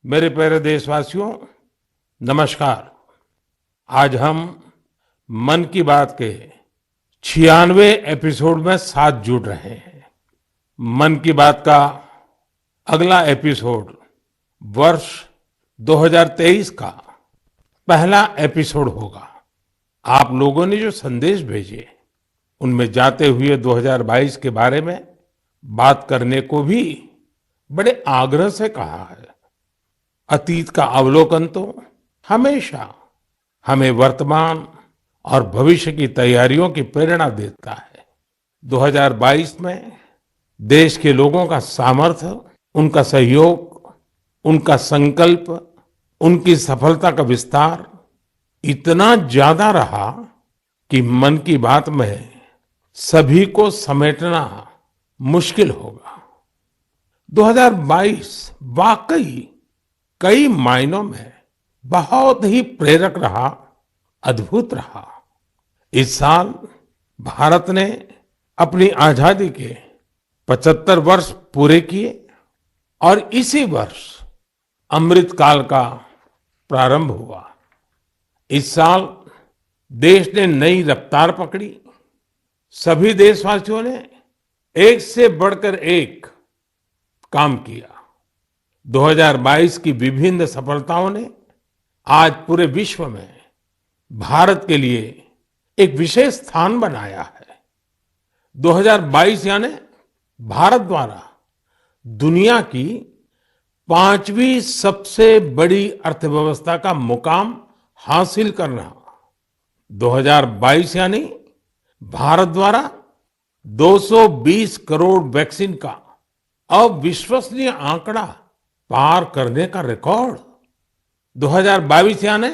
मेरे प्यारे देशवासियों, नमस्कार। आज हम मन की बात के 96वें एपिसोड में साथ जुड़ रहे हैं। मन की बात का अगला एपिसोड वर्ष 2023 का पहला एपिसोड होगा। आप लोगों ने जो संदेश भेजे, उनमें जाते हुए 2022 के बारे में बात करने को भी बड़े आग्रह से कहा है। अतीत का अवलोकन तो हमेशा हमें वर्तमान और भविष्य की तैयारियों की प्रेरणा देता है। 2022 में देश के लोगों का सामर्थ्य, उनका सहयोग, उनका संकल्प, उनकी सफलता का विस्तार इतना ज्यादा रहा कि मन की बात में सभी को समेटना मुश्किल होगा। 2022 वाकई कई मायनों में बहुत ही प्रेरक रहा, अद्भुत रहा। इस साल भारत ने अपनी आजादी के 75 वर्ष पूरे किए और इसी वर्ष अमृत काल का प्रारंभ हुआ। इस साल देश ने नई रफ्तार पकड़ी। सभी देशवासियों ने एक से बढ़कर एक काम किया। 2022 की विभिन्न सफलताओं ने आज पूरे विश्व में भारत के लिए एक विशेष स्थान बनाया है। 2022 यानी भारत द्वारा दुनिया की 5वीं सबसे बड़ी अर्थव्यवस्था का मुकाम हासिल करना। 2022 यानी भारत द्वारा 220 करोड़ वैक्सीन का अविश्वसनीय आंकड़ा पार करने का रिकॉर्ड। 2022 यानी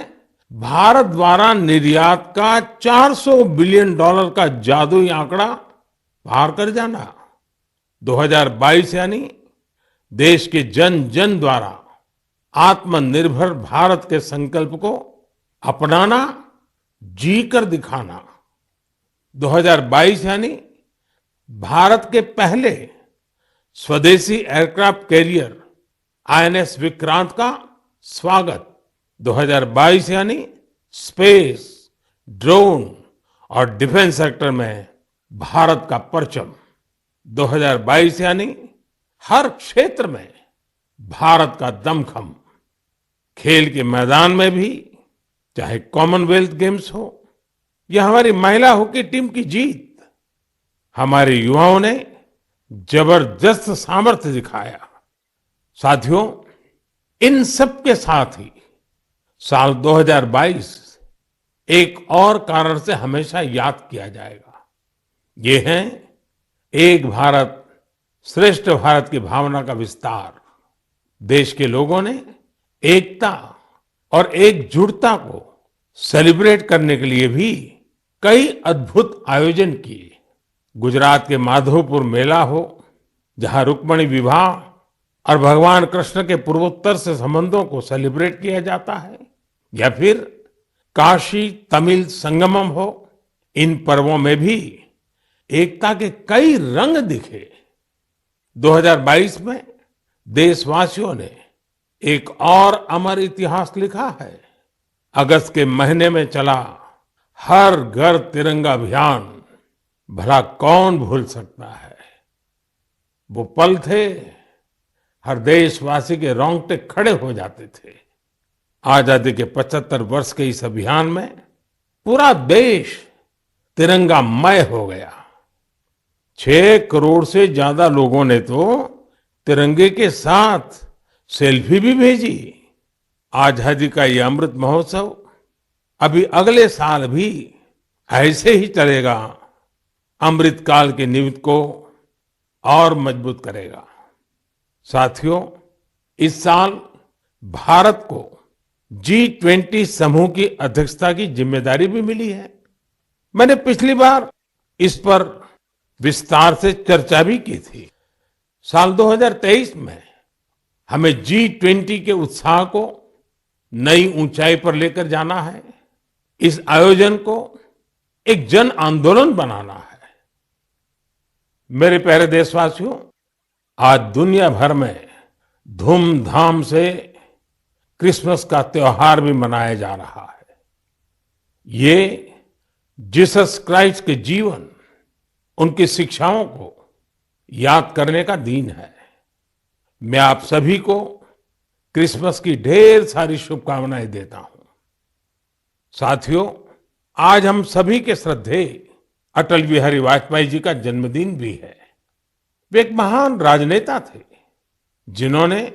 भारत द्वारा निर्यात का $400 बिलियन का जादुई आंकड़ा पार कर जाना। 2022 यानी देश के जन जन द्वारा आत्मनिर्भर भारत के संकल्प को अपनाना, जी कर दिखाना। 2022 यानी भारत के पहले स्वदेशी एयरक्राफ्ट कैरियर आईएनएस विक्रांत का स्वागत। 2022 यानी स्पेस, ड्रोन और डिफेंस सेक्टर में भारत का परचम। 2022 यानी हर क्षेत्र में भारत का दमखम। खेल के मैदान में भी, चाहे कॉमनवेल्थ गेम्स हो या हमारी महिला हॉकी टीम की जीत, हमारे युवाओं ने जबरदस्त सामर्थ्य दिखाया। साथियों, इन सब के साथ ही साल 2022 एक और कारण से हमेशा याद किया जाएगा। ये है एक भारत श्रेष्ठ भारत की भावना का विस्तार। देश के लोगों ने एकता और एकजुटता को सेलिब्रेट करने के लिए भी कई अद्भुत आयोजन किए। गुजरात के माधवपुर मेला हो, जहां रुक्मिणी विवाह और भगवान कृष्ण के पूर्वोत्तर से संबंधों को सेलिब्रेट किया जाता है, या फिर काशी तमिल संगमम हो, इन पर्वों में भी एकता के कई रंग दिखे। 2022 में देशवासियों ने एक और अमर इतिहास लिखा है। अगस्त के महीने में चला हर घर तिरंगा अभियान, भला कौन भूल सकता है। वो पल थे, हर देशवासी के रोंगटे खड़े हो जाते थे। आजादी के 75 वर्ष के इस अभियान में पूरा देश तिरंगामय हो गया। 6 करोड़ से ज्यादा लोगों ने तो तिरंगे के साथ सेल्फी भी भेजी। आजादी का ये अमृत महोत्सव अभी अगले साल भी ऐसे ही चलेगा, अमृत काल की नींव को और मजबूत करेगा। साथियों, इस साल भारत को G20 समूह की अध्यक्षता की जिम्मेदारी भी मिली है। मैंने पिछली बार इस पर विस्तार से चर्चा भी की थी। साल 2023 में हमें G20 के उत्साह को नई ऊंचाई पर लेकर जाना है। इस आयोजन को एक जन आंदोलन बनाना है। मेरे प्यारे देशवासियों, आज दुनिया भर में धूमधाम से क्रिसमस का त्योहार भी मनाया जा रहा है। ये जीसस क्राइस्ट के जीवन, उनकी शिक्षाओं को याद करने का दिन है। मैं आप सभी को क्रिसमस की ढेर सारी शुभकामनाएं देता हूं। साथियों, आज हम सभी के श्रद्धेय अटल बिहारी वाजपेयी जी का जन्मदिन भी है। वे एक महान राजनेता थे जिन्होंने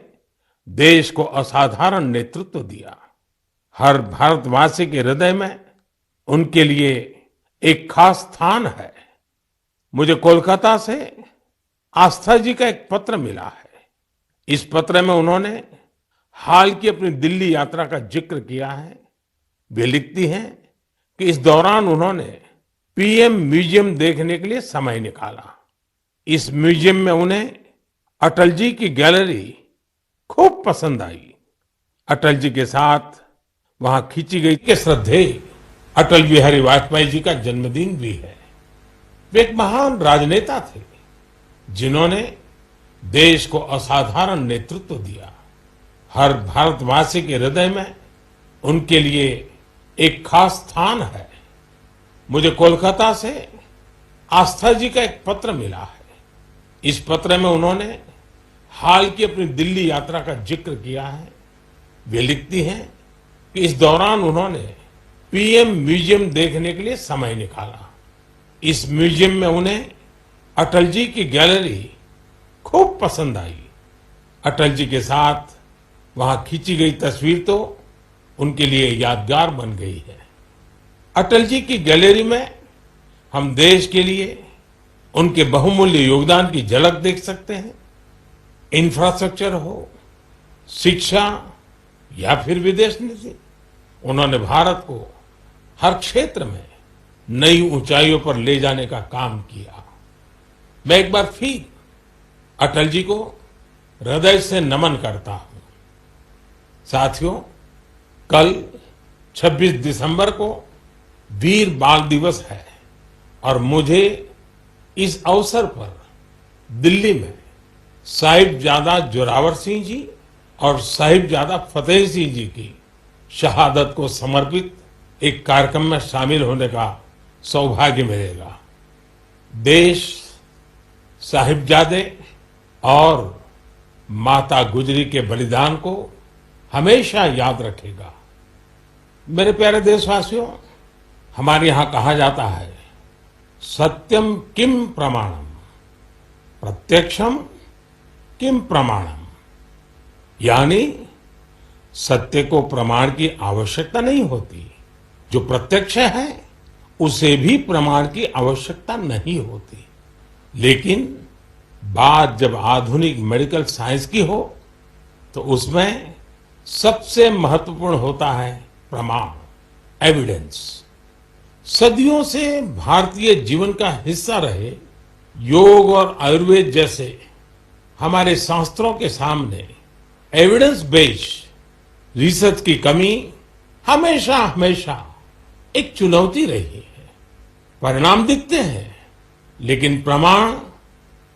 देश को असाधारण नेतृत्व दिया। हर भारतवासी के हृदय में उनके लिए एक खास स्थान है। मुझे कोलकाता से आस्था जी का एक पत्र मिला है। इस पत्र में उन्होंने हाल की अपनी दिल्ली यात्रा का जिक्र किया है। वे लिखती हैं कि इस दौरान उन्होंने पीएम म्यूजियम देखने के लिए समय निकाला। इस म्यूजियम में उन्हें अटल जी की गैलरी खूब पसंद आई। अटल जी के साथ वहां खींची गई के श्रद्धेय अटल बिहारी वाजपेयी जी का जन्मदिन भी है। वे एक महान राजनेता थे जिन्होंने देश को असाधारण नेतृत्व दिया। हर भारतवासी के हृदय में उनके लिए एक खास स्थान है। मुझे कोलकाता से आस्था जी का एक पत्र मिला है। इस पत्र में उन्होंने हाल की अपनी दिल्ली यात्रा का जिक्र किया है। वे लिखती हैं कि इस दौरान उन्होंने पीएम म्यूजियम देखने के लिए समय निकाला। इस म्यूजियम में उन्हें अटल जी की गैलरी खूब पसंद आई। अटल जी के साथ वहां खींची गई तस्वीर तो उनके लिए यादगार बन गई है। अटल जी की गैलरी में हम देश के लिए उनके बहुमूल्य योगदान की झलक देख सकते हैं। इंफ्रास्ट्रक्चर हो, शिक्षा या फिर विदेश नीति, उन्होंने भारत को हर क्षेत्र में नई ऊंचाइयों पर ले जाने का काम किया। मैं एक बार फिर अटल जी को हृदय से नमन करता हूं। साथियों, कल 26 दिसंबर को वीर बाल दिवस है और मुझे इस अवसर पर दिल्ली में साहिबजादा जोरावर सिंह जी और साहिबजादा फतेह सिंह जी की शहादत को समर्पित एक कार्यक्रम में शामिल होने का सौभाग्य मिलेगा। देश साहिबजादे और माता गुजरी के बलिदान को हमेशा याद रखेगा। मेरे प्यारे देशवासियों, हमारे यहां कहा जाता है, सत्यम किम प्रमाणम, प्रत्यक्षम किम प्रमाणम। यानी सत्य को प्रमाण की आवश्यकता नहीं होती। जो प्रत्यक्ष है उसे भी प्रमाण की आवश्यकता नहीं होती। लेकिन बात जब आधुनिक मेडिकल साइंस की हो तो उसमें सबसे महत्वपूर्ण होता है प्रमाण, एविडेंस। सदियों से भारतीय जीवन का हिस्सा रहे योग और आयुर्वेद जैसे हमारे शास्त्रों के सामने एविडेंस बेस्ड रिसर्च की कमी हमेशा हमेशा एक चुनौती रही है। परिणाम दिखते हैं लेकिन प्रमाण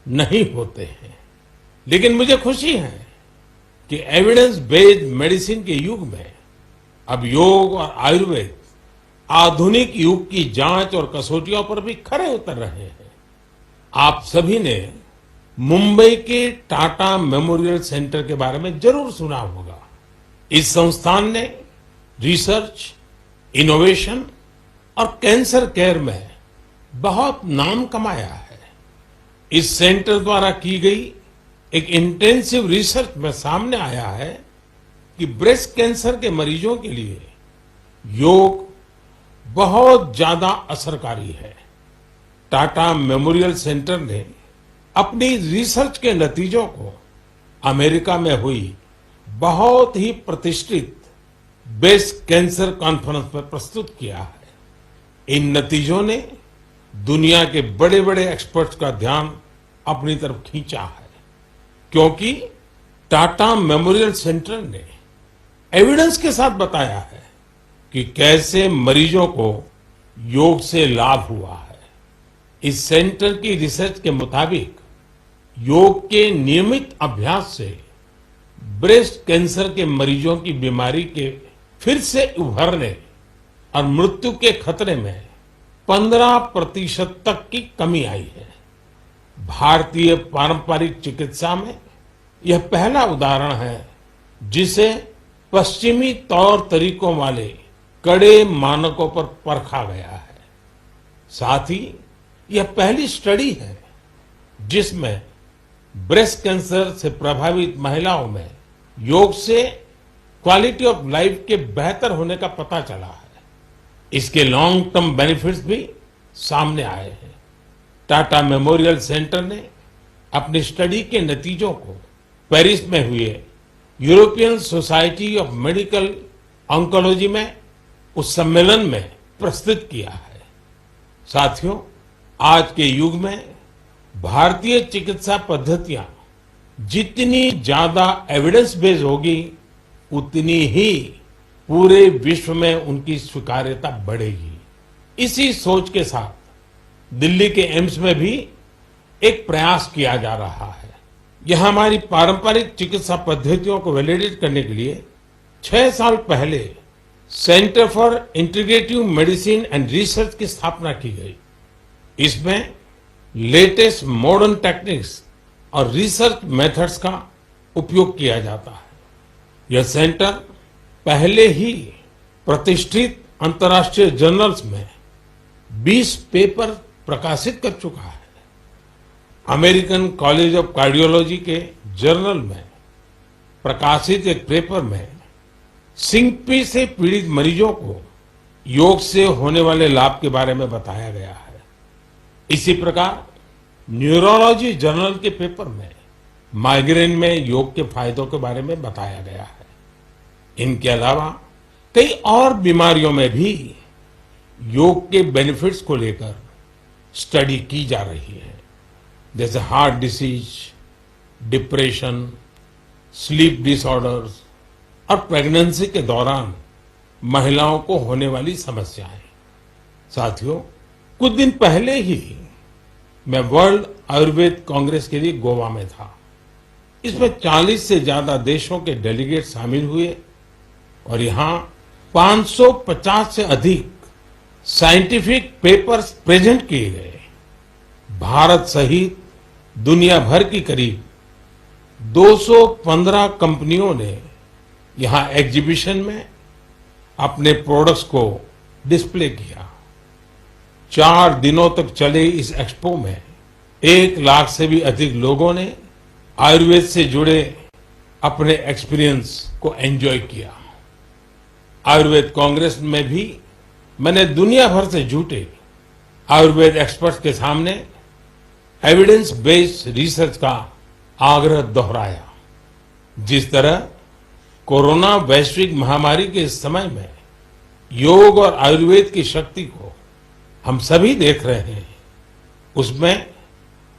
नहीं होते हैं। लेकिन मुझे खुशी है कि एविडेंस बेस्ड मेडिसिन के युग में अब योग और आयुर्वेद आधुनिक युग की जांच और कसौटियों पर भी खरे उतर रहे हैं। आप सभी ने मुंबई के टाटा मेमोरियल सेंटर के बारे में जरूर सुना होगा। इस संस्थान ने रिसर्च, इनोवेशन और कैंसर केयर में बहुत नाम कमाया है। इस सेंटर द्वारा की गई एक इंटेंसिव रिसर्च में सामने आया है कि ब्रेस्ट कैंसर के मरीजों के लिए योग बहुत ज्यादा असरकारी है। टाटा मेमोरियल सेंटर ने अपनी रिसर्च के नतीजों को अमेरिका में हुई बहुत ही प्रतिष्ठित ब्रेस्ट कैंसर कॉन्फ्रेंस में प्रस्तुत किया है। इन नतीजों ने दुनिया के बड़े बड़े एक्सपर्ट्स का ध्यान अपनी तरफ खींचा है, क्योंकि टाटा मेमोरियल सेंटर ने एविडेंस के साथ बताया है कि कैसे मरीजों को योग से लाभ हुआ है। इस सेंटर की रिसर्च के मुताबिक योग के नियमित अभ्यास से ब्रेस्ट कैंसर के मरीजों की बीमारी के फिर से उभरने और मृत्यु के खतरे में 15% तक की कमी आई है। भारतीय पारंपरिक चिकित्सा में यह पहला उदाहरण है जिसे पश्चिमी तौर तरीकों वाले कड़े मानकों पर परखा गया है। साथ ही यह पहली स्टडी है जिसमें ब्रेस्ट कैंसर से प्रभावित महिलाओं में योग से क्वालिटी ऑफ लाइफ के बेहतर होने का पता चला है। इसके लॉन्ग टर्म बेनिफिट्स भी सामने आए हैं। टाटा मेमोरियल सेंटर ने अपनी स्टडी के नतीजों को पेरिस में हुए European society of medical oncology में उस सम्मेलन में प्रस्तुत किया है। साथियों, आज के युग में भारतीय चिकित्सा पद्धतियां जितनी ज्यादा एविडेंस बेस्ड होगी उतनी ही पूरे विश्व में उनकी स्वीकार्यता बढ़ेगी। इसी सोच के साथ दिल्ली के एम्स में भी एक प्रयास किया जा रहा है। यह हमारी पारंपरिक चिकित्सा पद्धतियों को वैलिडेट करने के लिए 6 साल पहले centre for integrative medicine and research की स्थापना की गई। इसमें लेटेस्ट मॉडर्न टेक्निक्स और रिसर्च मेथड्स का उपयोग किया जाता है। यह सेंटर पहले ही प्रतिष्ठित अंतर्राष्ट्रीय जर्नल्स में 20 पेपर प्रकाशित कर चुका है। अमेरिकन कॉलेज ऑफ कार्डियोलॉजी के जर्नल में प्रकाशित एक पेपर में सिंकपी से पीड़ित मरीजों को योग से होने वाले लाभ के बारे में बताया गया है। इसी प्रकार न्यूरोलॉजी जर्नल के पेपर में माइग्रेन में योग के फायदों के बारे में बताया गया है। इनके अलावा कई और बीमारियों में भी योग के बेनिफिट्स को लेकर स्टडी की जा रही है, जैसे heart disease, depression, sleep disorders और प्रेगनेंसी के दौरान महिलाओं को होने वाली समस्याएं। साथियों, कुछ दिन पहले ही मैं वर्ल्ड आयुर्वेद कांग्रेस के लिए गोवा में था। इसमें 40 से ज्यादा देशों के डेलीगेट शामिल हुए और यहाँ 550 से अधिक साइंटिफिक पेपर्स प्रेजेंट किए गए। भारत सहित दुनिया भर की करीब 215 कंपनियों ने यहाँ एग्जीबिशन में अपने प्रोडक्ट्स को डिस्प्ले किया। 4 दिनों तक चले इस एक्सपो में 1 लाख से भी अधिक लोगों ने आयुर्वेद से जुड़े अपने एक्सपीरियंस को एंजॉय किया। आयुर्वेद कांग्रेस में भी मैंने दुनिया भर से जुटे आयुर्वेद एक्सपर्ट्स के सामने एविडेंस बेस्ड रिसर्च का आग्रह दोहराया। जिस तरह कोरोना वैश्विक महामारी के इस समय में योग और आयुर्वेद की शक्ति को हम सभी देख रहे हैं, उसमें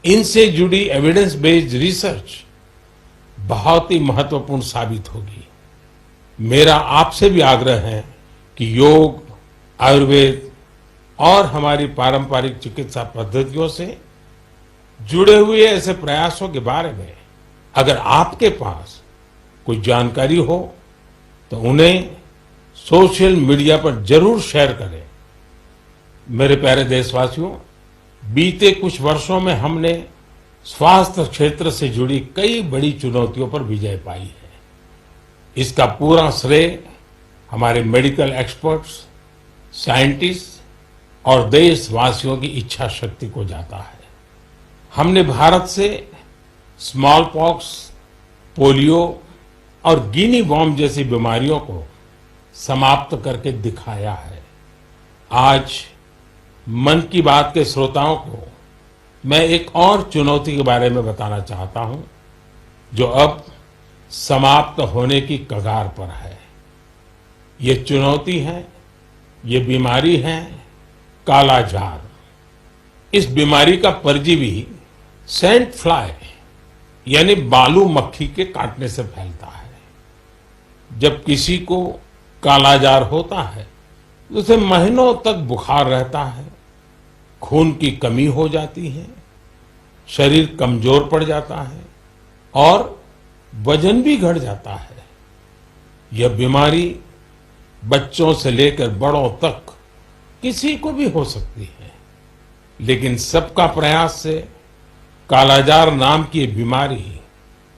इनसे जुड़ी एविडेंस बेस्ड रिसर्च बहुत ही महत्वपूर्ण साबित होगी। मेरा आपसे भी आग्रह है कि योग, आयुर्वेद और हमारी पारंपरिक चिकित्सा पद्धतियों से जुड़े हुए ऐसे प्रयासों के बारे में अगर आपके पास कोई जानकारी हो तो उन्हें सोशल मीडिया पर जरूर शेयर करें। मेरे प्यारे देशवासियों, बीते कुछ वर्षों में हमने स्वास्थ्य क्षेत्र से जुड़ी कई बड़ी चुनौतियों पर विजय पाई है। इसका पूरा श्रेय हमारे मेडिकल एक्सपर्ट्स, साइंटिस्ट और देशवासियों की इच्छा शक्ति को जाता है। हमने भारत से स्मॉल पॉक्स, पोलियो और गिनी वॉर्म जैसी बीमारियों को समाप्त करके दिखाया है। आज मन की बात के श्रोताओं को मैं एक और चुनौती के बारे में बताना चाहता हूं, जो अब समाप्त होने की कगार पर है। ये चुनौती है, ये बीमारी है कालाजार। इस बीमारी का परजीवी सैंड फ्लाई यानी बालू मक्खी के काटने से फैलता है। जब किसी को कालाजार होता है तो उसे महीनों तक बुखार रहता है, खून की कमी हो जाती है, शरीर कमजोर पड़ जाता है और वजन भी घट जाता है। यह बीमारी बच्चों से लेकर बड़ों तक किसी को भी हो सकती है, लेकिन सबका प्रयास से कालाजार नाम की ये बीमारी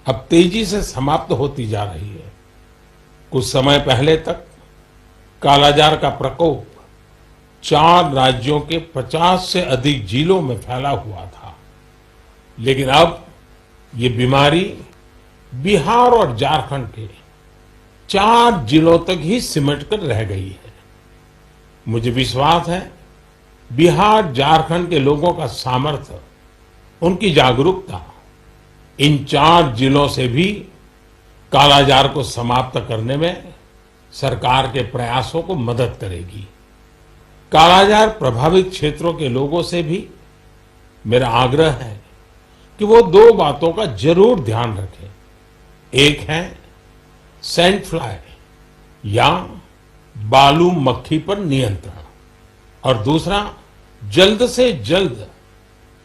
अब तेजी से समाप्त होती जा रही है। कुछ समय पहले तक कालाजार का प्रकोप 4 राज्यों के 50 से अधिक जिलों में फैला हुआ था, लेकिन अब ये बीमारी बिहार और झारखंड के 4 जिलों तक ही सिमट कर रह गई है। मुझे विश्वास है बिहार झारखंड के लोगों का सामर्थ्य, उनकी जागरूकता इन 4 जिलों से भी कालाजार को समाप्त करने में सरकार के प्रयासों को मदद करेगी। कालाजार प्रभावित क्षेत्रों के लोगों से भी मेरा आग्रह है कि वो 2 बातों का जरूर ध्यान रखें। एक है सैंड फ्लाई या बालू मक्खी पर नियंत्रण, और दूसरा जल्द से जल्द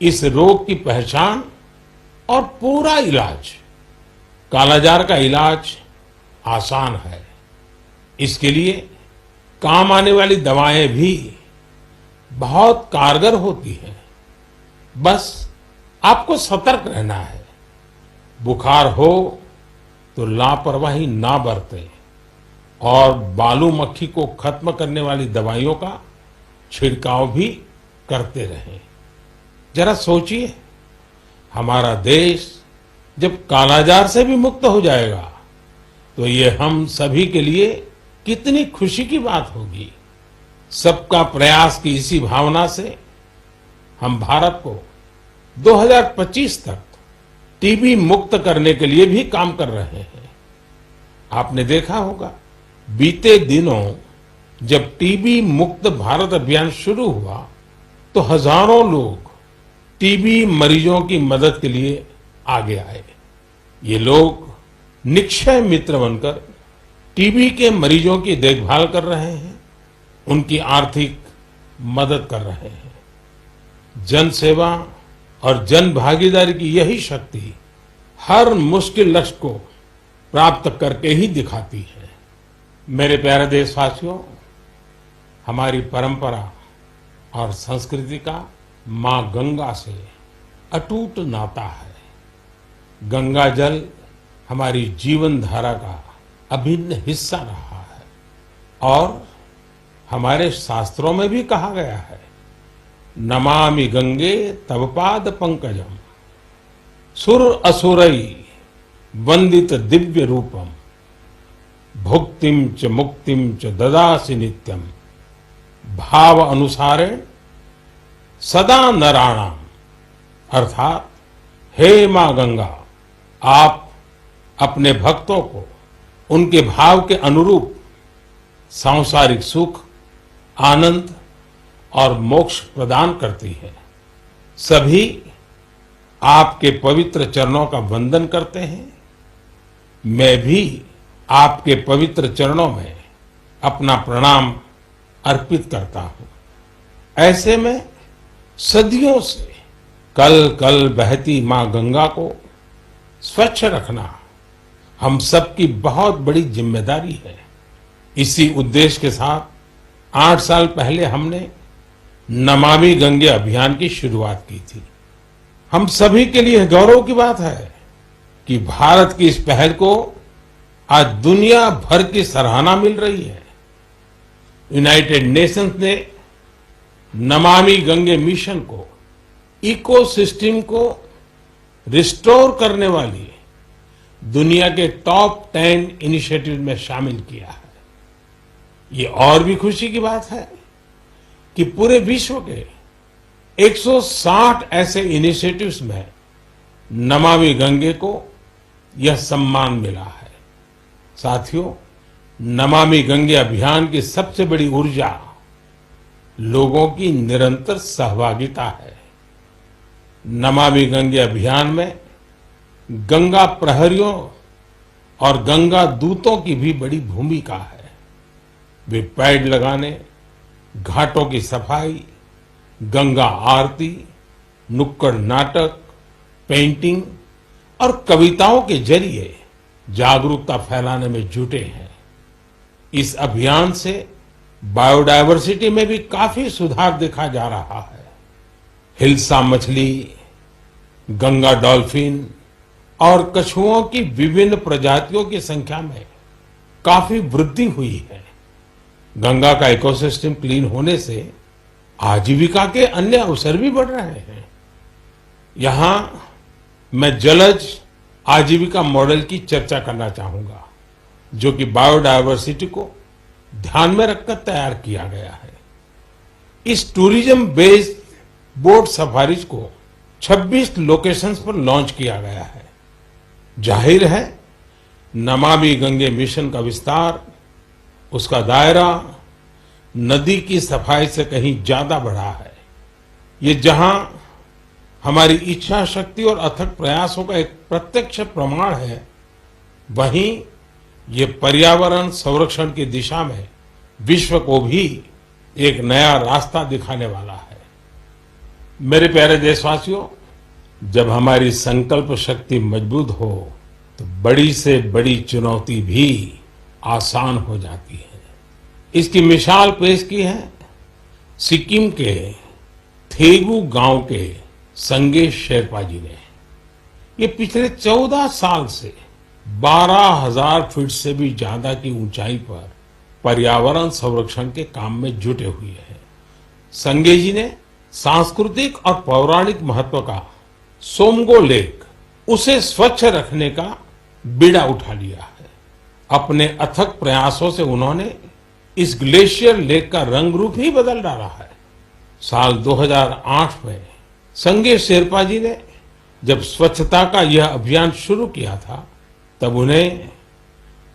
इस रोग की पहचान और पूरा इलाज। कालाजार का इलाज आसान है, इसके लिए काम आने वाली दवाएं भी बहुत कारगर होती हैं। बस आपको सतर्क रहना है। बुखार हो तो लापरवाही ना बरतें और बालू मक्खी को खत्म करने वाली दवाइयों का छिड़काव भी करते रहें। जरा सोचिए, हमारा देश जब कालाजार से भी मुक्त हो जाएगा तो ये हम सभी के लिए कितनी खुशी की बात होगी। सबका प्रयास की इसी भावना से हम भारत को 2025 तक टीबी मुक्त करने के लिए भी काम कर रहे हैं। आपने देखा होगा, बीते दिनों जब टीबी मुक्त भारत अभियान शुरू हुआ तो हजारों लोग टीबी मरीजों की मदद के लिए आगे आए। ये लोग निक्षय मित्र बनकर टीबी के मरीजों की देखभाल कर रहे हैं, उनकी आर्थिक मदद कर रहे हैं। जन सेवा और जन भागीदारी की यही शक्ति हर मुश्किल लक्ष्य को प्राप्त करके ही दिखाती है। मेरे प्यारे देशवासियों, हमारी परंपरा और संस्कृति का मां गंगा से अटूट नाता है। गंगा जल हमारी जीवन धारा का अभिन्न हिस्सा रहा है और हमारे शास्त्रों में भी कहा गया है, नमामि गंगे तव पाद पंकजम सुर असुरई वंदित दिव्य रूपम भुक्तिम च मुक्तिम च ददासि नित्यम भाव अनुसारेण सदा नराणाम। अर्थात, हे मां गंगा, आप अपने भक्तों को उनके भाव के अनुरूप सांसारिक सुख, आनंद और मोक्ष प्रदान करती है। सभी आपके पवित्र चरणों का वंदन करते हैं। मैं भी आपके पवित्र चरणों में अपना प्रणाम अर्पित करता हूं। ऐसे में सदियों से कल कल बहती मां गंगा को स्वच्छ रखना हम सबकी बहुत बड़ी जिम्मेदारी है। इसी उद्देश्य के साथ 8 साल पहले हमने नमामि गंगे अभियान की शुरुआत की थी। हम सभी के लिए गौरव की बात है कि भारत की इस पहल को आज दुनिया भर की सराहना मिल रही है। यूनाइटेड नेशंस ने नमामि गंगे मिशन को इकोसिस्टम को रिस्टोर करने वाली दुनिया के टॉप 10 इनिशिएटिव में शामिल किया है। ये और भी खुशी की बात है कि पूरे विश्व के 160 ऐसे इनिशिएटिव्स में नमामि गंगे को यह सम्मान मिला है। साथियों, नमामि गंगे अभियान की सबसे बड़ी ऊर्जा लोगों की निरंतर सहभागिता है। नमामि गंगे अभियान में गंगा प्रहरियों और गंगा दूतों की भी बड़ी भूमिका है। वे पेड़ लगाने, घाटों की सफाई, गंगा आरती, नुक्कड़ नाटक, पेंटिंग और कविताओं के जरिए जागरूकता फैलाने में जुटे हैं। इस अभियान से बायोडायवर्सिटी में भी काफी सुधार देखा जा रहा है। हिल्सा मछली, गंगा डॉल्फिन और कछुओं की विभिन्न प्रजातियों की संख्या में काफी वृद्धि हुई है। गंगा का इकोसिस्टम क्लीन होने से आजीविका के अन्य अवसर भी बढ़ रहे हैं। यहां मैं जलज आजीविका मॉडल की चर्चा करना चाहूंगा, जो कि बायोडायवर्सिटी को ध्यान में रखकर तैयार किया गया है। इस टूरिज्म बेस्ड बोट सफारीज को 26 लोकेशंस पर लॉन्च किया गया है। जाहिर है, नमामि गंगे मिशन का विस्तार, उसका दायरा नदी की सफाई से कहीं ज्यादा बढ़ा है। ये जहां हमारी इच्छा शक्ति और अथक प्रयासों का एक प्रत्यक्ष प्रमाण है, वहीं ये पर्यावरण संरक्षण की दिशा में विश्व को भी एक नया रास्ता दिखाने वाला है। मेरे प्यारे देशवासियों, जब हमारी संकल्प शक्ति मजबूत हो तो बड़ी से बड़ी चुनौती भी आसान हो जाती है। इसकी मिसाल पेश की है सिक्किम के थेगू गांव के संगे शेरपा जी ने। ये पिछले 14 साल से 12,000 फीट से भी ज्यादा की ऊंचाई पर पर्यावरण संरक्षण के काम में जुटे हुए हैं। संगे जी ने सांस्कृतिक और पौराणिक महत्व का सोमगो लेक, उसे स्वच्छ रखने का बीड़ा उठा लिया है। अपने अथक प्रयासों से उन्होंने इस ग्लेशियर लेक का रंग रूप ही बदल डाला है। साल 2008 में संगे शेरपा जी ने जब स्वच्छता का यह अभियान शुरू किया था, तब उन्हें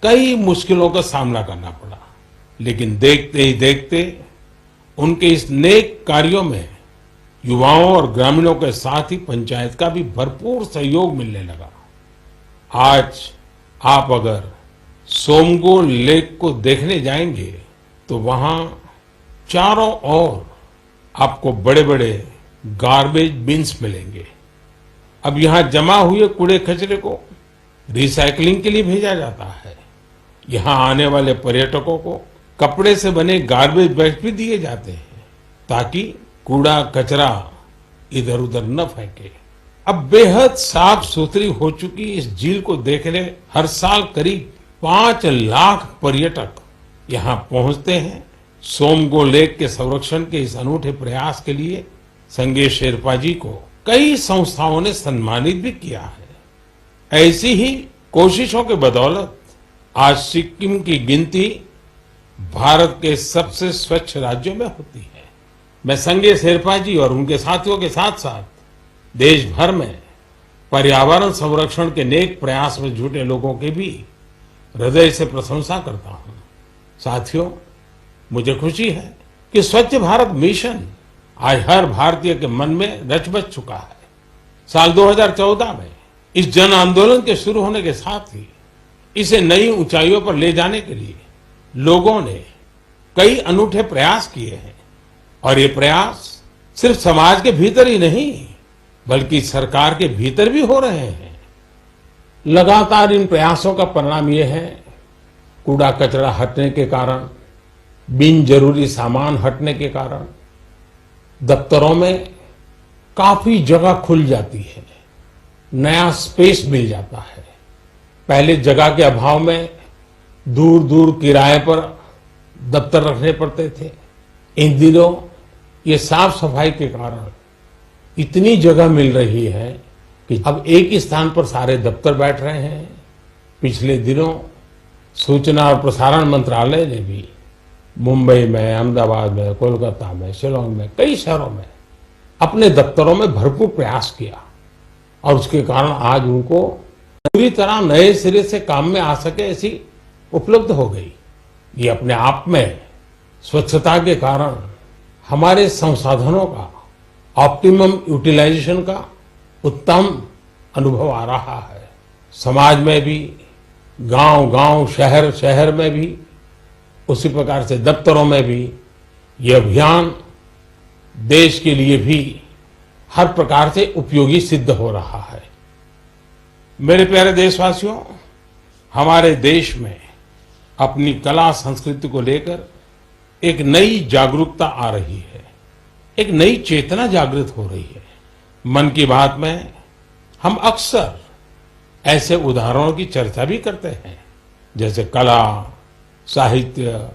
कई मुश्किलों का सामना करना पड़ा, लेकिन देखते ही देखते उनके इस नेक कार्यों में युवाओं और ग्रामीणों के साथ ही पंचायत का भी भरपूर सहयोग मिलने लगा। आज आप अगर सोमगो लेक को देखने जाएंगे तो वहां चारों ओर आपको बड़े बड़े गार्बेज बिन्स मिलेंगे। अब यहां जमा हुए कूड़े कचरे को रिसाइकलिंग के लिए भेजा जाता है। यहां आने वाले पर्यटकों को कपड़े से बने गार्बेज बैग भी दिए जाते हैं, ताकि कूड़ा कचरा इधर उधर न फेंके। अब बेहद साफ सुथरी हो चुकी इस झील को देखने हर साल करीब 5 लाख पर्यटक यहाँ पहुंचते हैं। सोमगो लेक के संरक्षण के इस अनूठे प्रयास के लिए संगे शेरपा जी को कई संस्थाओं ने सम्मानित भी किया है। ऐसी ही कोशिशों के बदौलत आज सिक्किम की गिनती भारत के सबसे स्वच्छ राज्यों में होती है। मैं संगे शेरपा जी और उनके साथियों के साथ साथ देश भर में पर्यावरण संरक्षण के नेक प्रयास में जुटे लोगों की भी हृदय से प्रशंसा करता हूं। साथियों, मुझे खुशी है कि स्वच्छ भारत मिशन आज हर भारतीय के मन में रच बस चुका है। साल 2014 में इस जन आंदोलन के शुरू होने के साथ ही इसे नई ऊंचाइयों पर ले जाने के लिए लोगों ने कई अनूठे प्रयास किए हैं, और ये प्रयास सिर्फ समाज के भीतर ही नहीं बल्कि सरकार के भीतर भी हो रहे हैं। लगातार इन प्रयासों का परिणाम ये है, कूड़ा कचरा हटने के कारण, बिन जरूरी सामान हटने के कारण दफ्तरों में काफी जगह खुल जाती है, नया स्पेस मिल जाता है। पहले जगह के अभाव में दूर दूर किराए पर दफ्तर रखने पड़ते थे। इन दिनों ये साफ सफाई के कारण इतनी जगह मिल रही है कि अब एक ही स्थान पर सारे दफ्तर बैठ रहे हैं। पिछले दिनों सूचना और प्रसारण मंत्रालय ने भी मुंबई में, अहमदाबाद में, कोलकाता में, शिलोंग में, कई शहरों में अपने दफ्तरों में भरपूर प्रयास किया, और उसके कारण आज उनको पूरी तरह नए सिरे से काम में आ सके ऐसी उपलब्ध हो गई। ये अपने आप में स्वच्छता के कारण हमारे संसाधनों का ऑप्टिमम यूटिलाइजेशन का उत्तम अनुभव आ रहा है। समाज में भी, गांव-गांव, शहर-शहर में भी, उसी प्रकार से दफ्तरों में भी ये अभियान देश के लिए भी हर प्रकार से उपयोगी सिद्ध हो रहा है। मेरे प्यारे देशवासियों, हमारे देश में अपनी कला संस्कृति को लेकर एक नई जागरूकता आ रही है, एक नई चेतना जागृत हो रही है। मन की बात में हम अक्सर ऐसे उदाहरणों की चर्चा भी करते हैं, जैसे कला, साहित्य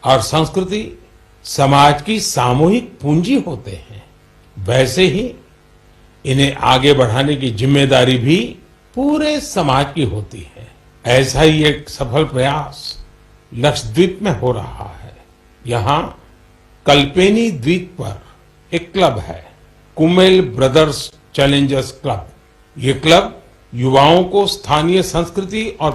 और संस्कृति समाज की सामूहिक पूंजी होते हैं। वैसे ही इन्हें आगे बढ़ाने की जिम्मेदारी भी पूरे समाज की होती है। ऐसा ही एक सफल प्रयास लक्षद्वीप में हो रहा है। यहाँ कल्पेनी द्वीप पर एक क्लब है, कुमेल ब्रदर्स चैलेंजर्स क्लब। ये क्लब युवाओं को स्थानीय संस्कृति और